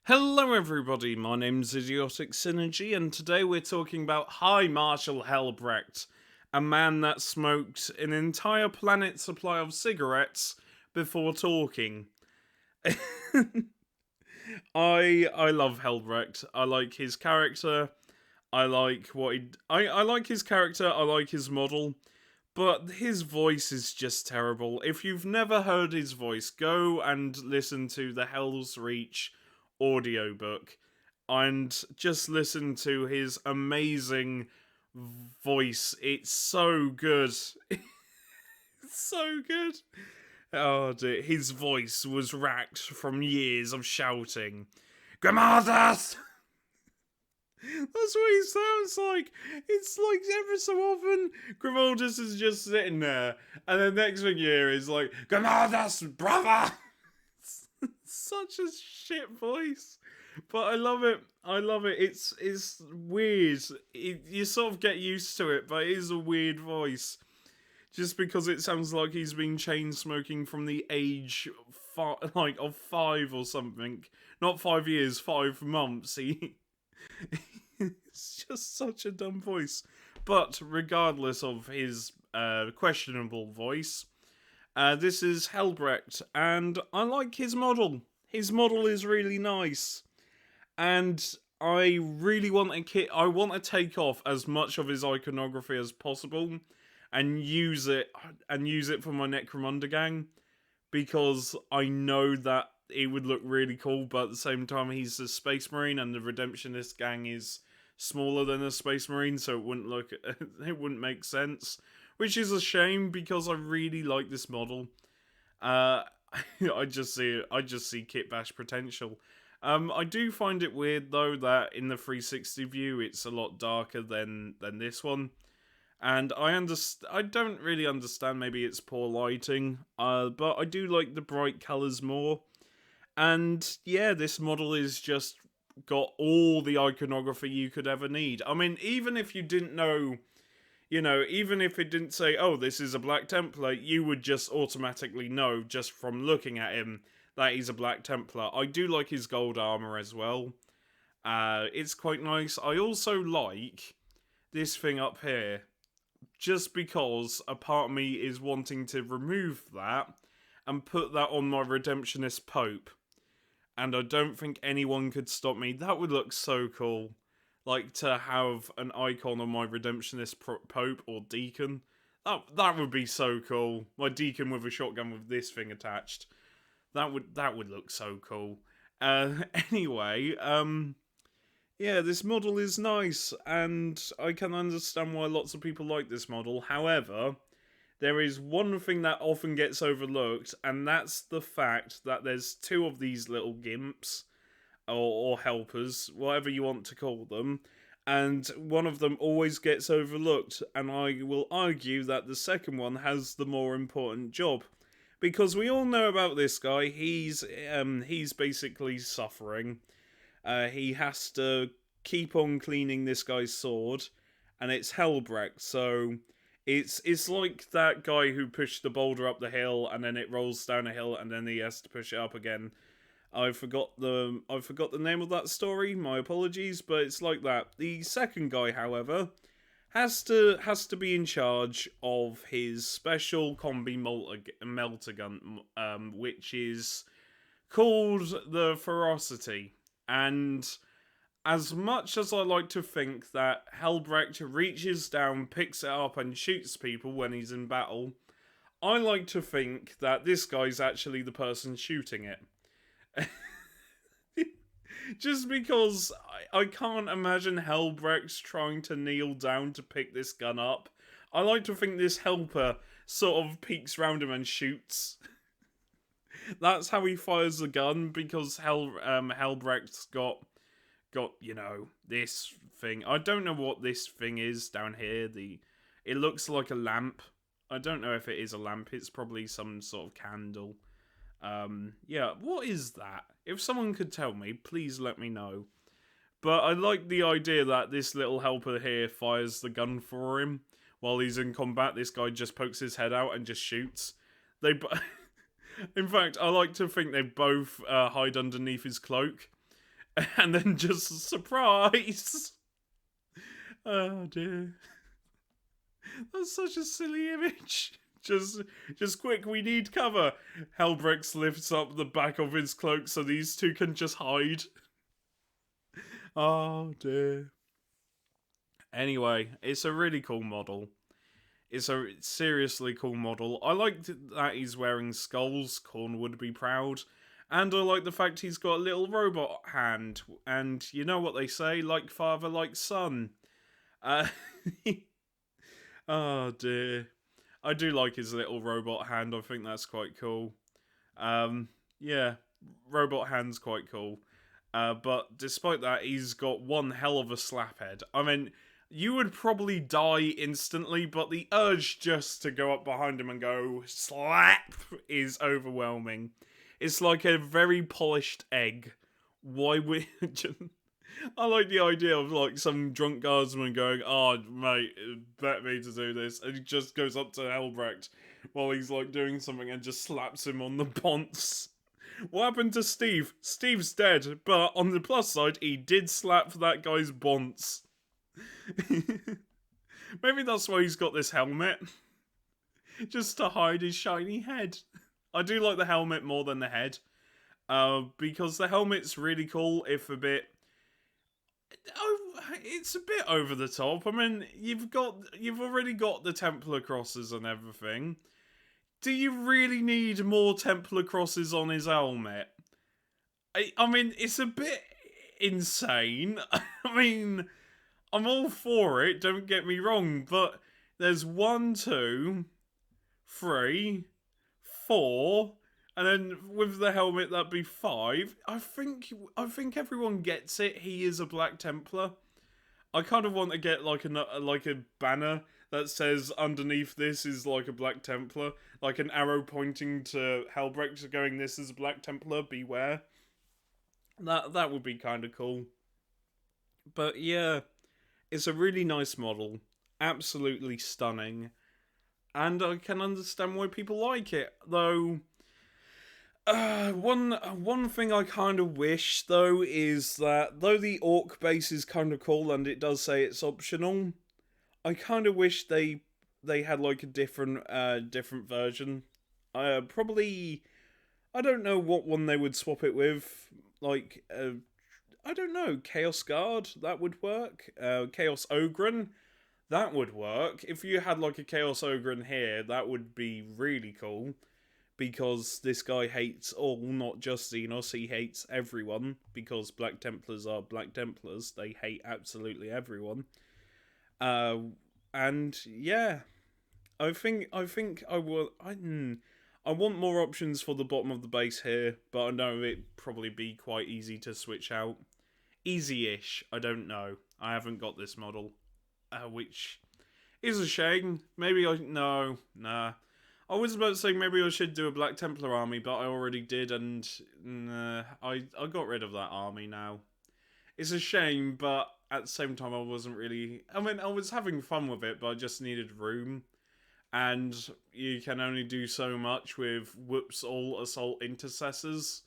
Hello everybody, my name's Idiotic Synergy and today we're talking about High Marshal Helbrecht, a man that smoked an entire planet's supply of cigarettes before talking. I love Helbrecht. I like his character. I like what I like his character, I like his model, but his voice is just terrible. If you've never heard his voice, go and listen to the Hell's Reach audiobook and just listen to his amazing voice. It's so good. It's so good. Oh dear, his voice was racked from years of shouting, Gramadas! That's what he sounds like. It's like every so often, Grimaldus is just sitting there, and the next thing you hear is like, Grimaldus, brother! Such a shit voice. But I love it. I love it. It's weird. You sort of get used to it, but it is a weird voice. Just because it sounds like he's been chain smoking from the age of 5 or something. Not 5 years, 5 months. It's just such a dumb voice. But regardless of his questionable voice, this is Helbrecht, and I like his model. His model is really nice, and I really want I want to take off as much of his iconography as possible, and use it for my Necromunda gang, because I know that it would look really cool. But at the same time, he's a Space Marine, and the Redemptionist gang is smaller than a Space Marine, so it wouldn't look it wouldn't make sense. Which is a shame because I really like this model. I just see Kit Bash potential. I do find it weird though that in the 360 view it's a lot darker than this one, and I don't really understand. Maybe it's poor lighting. But I do like the bright colors more. And yeah, this model is just got all the iconography you could ever need. I mean, even if you didn't know. Even if it didn't say, oh, this is a Black Templar, you would just automatically know just from looking at him that he's a Black Templar. I do like his gold armor as well. It's quite nice. I also like this thing up here, just because a part of me is wanting to remove that and put that on my Redemptionist Pope. And I don't think anyone could stop me. That would look so cool. Like, to have an icon on my Redemptionist Pope or Deacon. That would be so cool. My Deacon with a shotgun with this thing attached. That would look so cool. Anyway, yeah, this model is nice, and I can understand why lots of people like this model. However, there is one thing that often gets overlooked, and that's the fact that there's 2 of these little gimps, or helpers, whatever you want to call them, and one of them always gets overlooked, and I will argue that the second one has the more important job. Because we all know about this guy, he's basically suffering. He has to keep on cleaning this guy's sword, and it's Helbrecht, so it's like that guy who pushed the boulder up the hill, and then it rolls down a hill, and then he has to push it up again. I forgot the name of that story. My apologies, but it's like that. The second guy, however, has to be in charge of his special combi melter gun, which is called the Ferocity. And as much as I like to think that Helbrecht reaches down, picks it up, and shoots people when he's in battle, I like to think that this guy's actually the person shooting it. Just because I can't imagine Helbrecht trying to kneel down to pick this gun up. I like to think this helper sort of peeks round him and shoots. That's how he fires the gun, because Helbrecht's got this thing. I don't know what this thing is down here. It looks like a lamp. I don't know if it is a lamp. It's probably some sort of candle. Yeah, what is that? If someone could tell me, please let me know. But I like the idea that this little helper here fires the gun for him while he's in combat. This guy just pokes his head out and just shoots. In fact, I like to think they both hide underneath his cloak. and then just surprise. Oh dear. That's such a silly image. Just quick, we need cover. Helbrecht lifts up the back of his cloak so these two can just hide. Oh dear. Anyway, it's a really cool model. It's a seriously cool model. I like that he's wearing skulls. Khorne would be proud. And I like the fact he's got a little robot hand. And you know what they say, like father, like son. Uh, oh dear. I do like his little robot hand. I think that's quite cool. Yeah, robot hand's quite cool. But despite that, he's got one hell of a slaphead. I mean, you would probably die instantly, but the urge just to go up behind him and go slap is overwhelming. It's like a very polished egg. Why would... I like the idea of like some drunk guardsman going, "Oh, mate, bet me to do this," and he just goes up to Helbrecht while he's like doing something and just slaps him on the bonce. What happened to Steve? Steve's dead, but on the plus side, he did slap that guy's bonce. Maybe that's why he's got this helmet. Just to hide his shiny head. I do like the helmet more than the head. Because the helmet's really cool, if a bit... Oh, it's a bit over the top. I mean, you've already got the Templar crosses and everything. Do you really need more Templar crosses on his helmet? I mean, it's a bit insane. I mean, I'm all for it, don't get me wrong, but there's 1, 2, 3, 4, and then with the helmet that'd be 5. I think everyone gets it. He is a Black Templar. I kind of want to get like a banner that says underneath this is like a Black Templar, like an arrow pointing to Helbrecht going, "This is a Black Templar, beware." That would be kind of cool. But yeah, it's a really nice model, absolutely stunning, and I can understand why people like it. Though, one thing I kind of wish though is that though the orc base is kind of cool and it does say it's optional, I kind of wish they had like a different version. Probably, I don't know what one they would swap it with. Like, I don't know, Chaos Guard, that would work. Chaos Ogren, that would work. If you had like a Chaos Ogren here, that would be really cool. Because this guy hates all, not just Xenos, he hates everyone. Because Black Templars are Black Templars, they hate absolutely everyone. And yeah, I think I will. I want more options for the bottom of the base here, but I know it'd probably be quite easy to switch out. Easy-ish, I don't know. I haven't got this model, which is a shame. Maybe nah. I was about to say maybe I should do a Black Templar army, but I already did, and I got rid of that army now. It's a shame, but at the same time I wasn't really... I mean, I was having fun with it, but I just needed room. And you can only do so much with whoops all assault intercessors.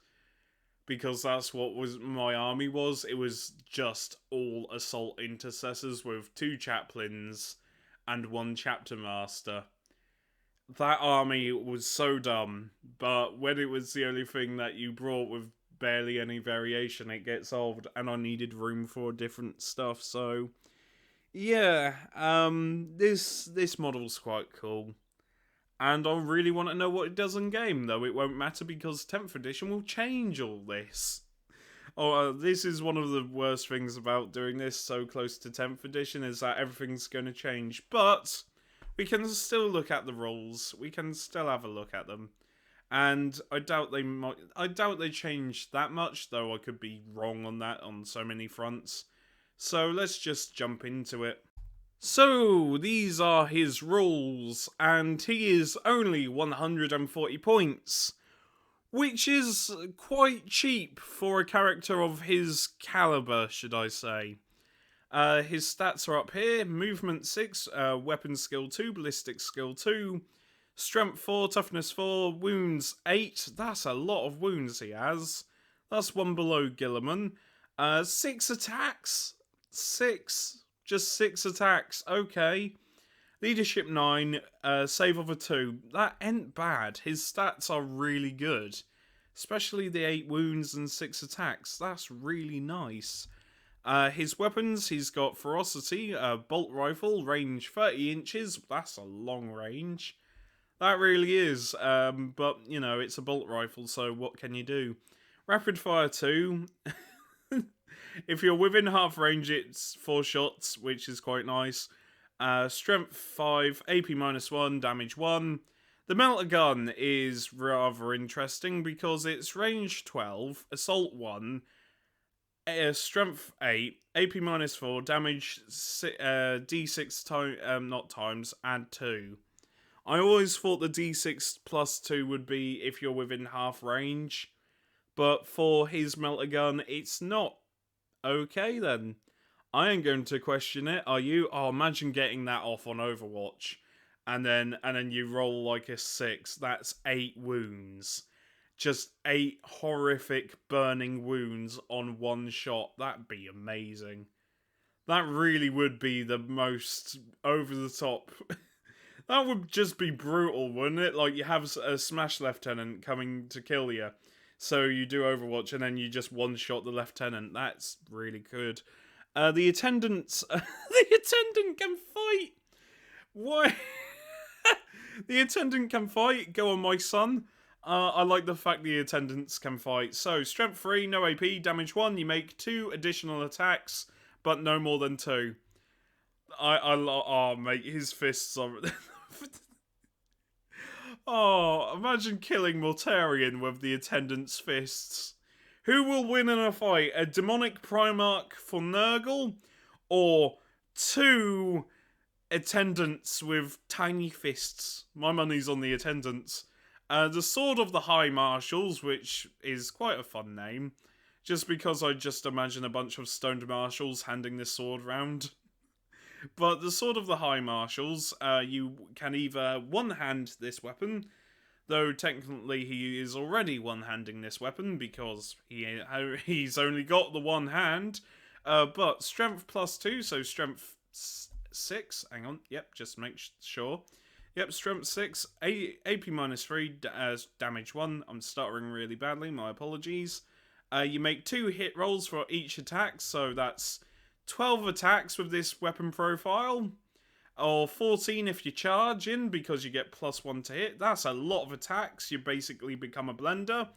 Because that's what my army was. It was just all assault intercessors with 2 chaplains and 1 chapter master. That army was so dumb, but when it was the only thing that you brought with barely any variation, it gets old, and I needed room for different stuff, so... Yeah, this model's quite cool. And I really want to know what it does in game, though it won't matter because 10th edition will change all this. Oh, this is one of the worst things about doing this so close to 10th edition, is that everything's going to change, but... we can still look at the rules. We can still have a look at them. And I doubt they changed that much, though I could be wrong on that on so many fronts. So let's just jump into it. So, these are his rules, and he is only 140 points, which is quite cheap for a character of his caliber, should I say. His stats are up here: movement 6, weapon skill 2, ballistic skill 2, strength 4, toughness 4, wounds 8. That's a lot of wounds he has. That's one below Gilliman. 6 attacks? 6. Just 6 attacks. Okay. Leadership 9, save of a 2. That ain't bad. His stats are really good. Especially the 8 wounds and 6 attacks. That's really nice. His weapons, he's got Ferocity, a bolt rifle, range 30 inches. That's a long range. That really is. But, you know, it's a bolt rifle, so what can you do? Rapid fire 2. If you're within half range, it's 4 shots, which is quite nice. Strength 5, AP -1, damage 1. The melter gun is rather interesting because it's range 12, assault 1, strength 8, AP -4, damage D6 not times, add 2. I always thought the D6 plus 2 would be if you're within half range, but for his melter gun, it's not. Okay then. I ain't going to question it, are you? Oh, imagine getting that off on Overwatch. And then you roll like a 6. That's 8 wounds. Just 8 horrific burning wounds on one shot. That'd be amazing. That really would be the most over the top. That would just be brutal, wouldn't it? Like, you have a Smash Lieutenant coming to kill you. So you do Overwatch and then you just one-shot the Lieutenant. That's really good. The attendants... the attendant can fight! Why? The attendant can fight? Go on, my son. I like the fact the attendants can fight. So, strength 3, no AP, damage 1. You make 2 additional attacks, but no more than 2. Oh, mate, his fists are... Oh, imagine killing Mortarion with the attendant's fists. Who will win in a fight? A demonic Primarch for Nurgle? Or 2 attendants with tiny fists? My money's on the attendants. The Sword of the High Marshals, which is quite a fun name. Just because I just imagine a bunch of stoned marshals handing this sword round. But the Sword of the High Marshals, you can either one-hand this weapon, though technically he is already one-handing this weapon because he's only got the one hand. But strength +2, so strength 6. Hang on, yep, just make sure. Yep, strength 6, AP -3, damage 1. I'm stuttering really badly, my apologies. You make 2 hit rolls for each attack, so that's 12 attacks with this weapon profile, or 14 if you charge in because you get +1 to hit. That's a lot of attacks. You basically become a blender.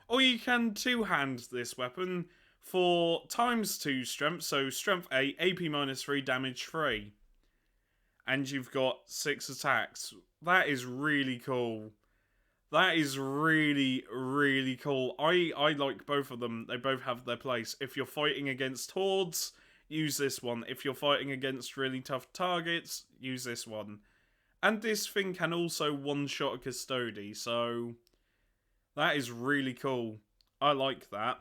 Or you can two-hand this weapon for ×2 strength, so strength 8, AP -3, damage 3. And you've got 6 attacks. That is really cool. That is really, really cool. I like both of them. They both have their place. If you're fighting against hordes, use this one. If you're fighting against really tough targets, use this one. And this thing can also one-shot a Custody, so that is really cool. I like that.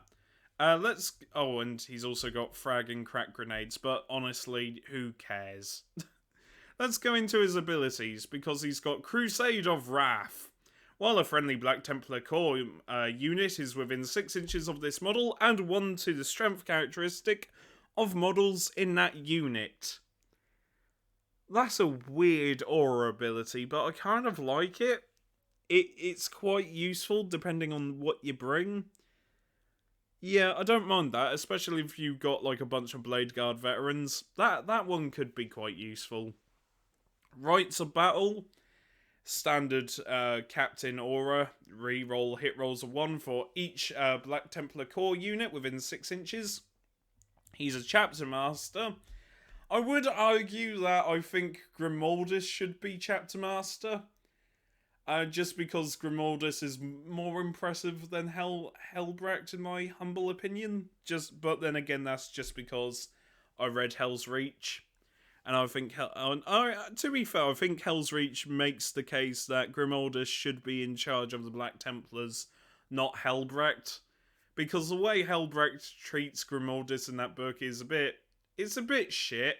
Oh, and he's also got frag and crack grenades, but honestly, who cares? Let's go into his abilities, because he's got Crusade of Wrath. While a friendly Black Templar core unit is within 6 inches of this model, and 1 to the strength characteristic of models in that unit. That's a weird aura ability, but I kind of like it. It's quite useful depending on what you bring. Yeah, I don't mind that, especially if you've got like a bunch of Blade Guard veterans. That one could be quite useful. Rites of Battle. Standard Captain Aura. Reroll hit rolls of 1 for each Black Templar core unit within 6 inches. He's a Chapter Master. I would argue that I think Grimaldus should be Chapter Master. Just because Grimaldus is more impressive than Helbrecht in my humble opinion. But then again, that's just because I read Hell's Reach. And I think, to be fair, I think Hell's Reach makes the case that Grimaldus should be in charge of the Black Templars, not Helbrecht. Because the way Helbrecht treats Grimaldus in that book is it's a bit shit.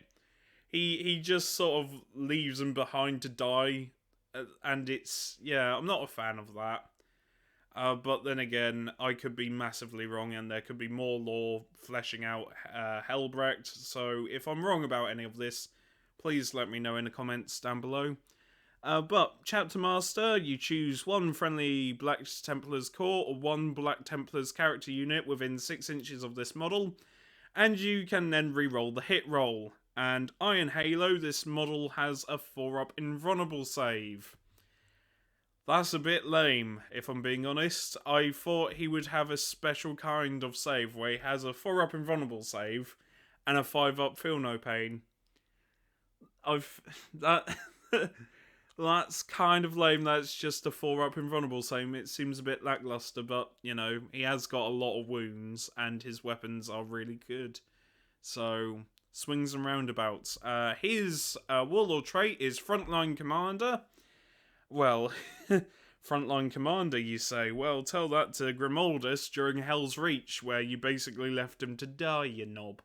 He just sort of leaves him behind to die, and yeah, I'm not a fan of that. But then again, I could be massively wrong, and there could be more lore fleshing out Helbrecht. So if I'm wrong about any of this, please let me know in the comments down below. But Chapter Master, you choose one friendly Black Templar's core or one Black Templar's character unit within 6 inches of this model, and you can then re-roll the hit roll. And Iron Halo, this model has a 4-up invulnerable save. That's a bit lame, if I'm being honest. I thought he would have a special kind of save where he has a 4-up invulnerable save and a 5-up feel no pain. That's kind of lame. That's just a 4-up invulnerable save. It seems a bit lackluster, but you know, he has got a lot of wounds and his weapons are really good. So swings and roundabouts. His warlord trait is Frontline Commander. Well, Frontline Commander, you say? Well, tell that to Grimoldus during Hell's Reach, where you basically left him to die, you knob.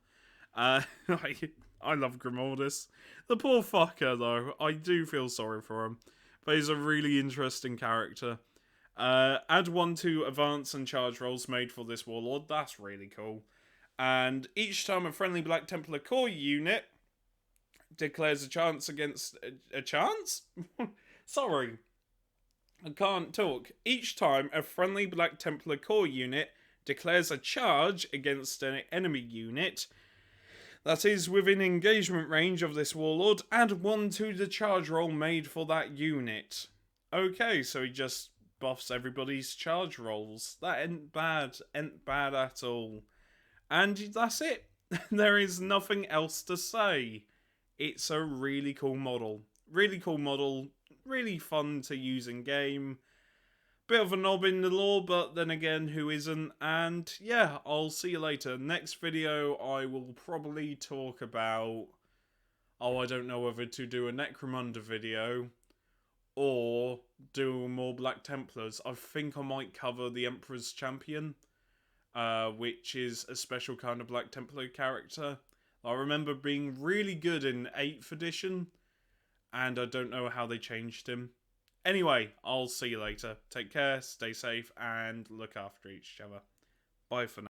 I love Grimoldus. The poor fucker, though. I do feel sorry for him. But he's a really interesting character. Add 1 to advance and charge rolls made for this warlord. That's really cool. And each time a friendly Black Templar core unit declares a chance against... A chance? Sorry, I can't talk. Each time a friendly Black Templar core unit declares a charge against an enemy unit that is within engagement range of this warlord, add 1 to the charge roll made for that unit. Okay, so he just buffs everybody's charge rolls. That ain't bad at all. And that's it. There is nothing else to say. It's a really cool model. Really cool model. Really fun to use in game. Bit of a knob in the lore, but then again, who isn't? And yeah, I'll see you later. Next video, I will probably talk about... Oh, I don't know whether to do a Necromunda video or do more Black Templars. I think I might cover the Emperor's Champion, which is a special kind of Black Templar character. I remember being really good in 8th edition, and I don't know how they changed him. Anyway, I'll see you later. Take care, stay safe, and look after each other. Bye for now.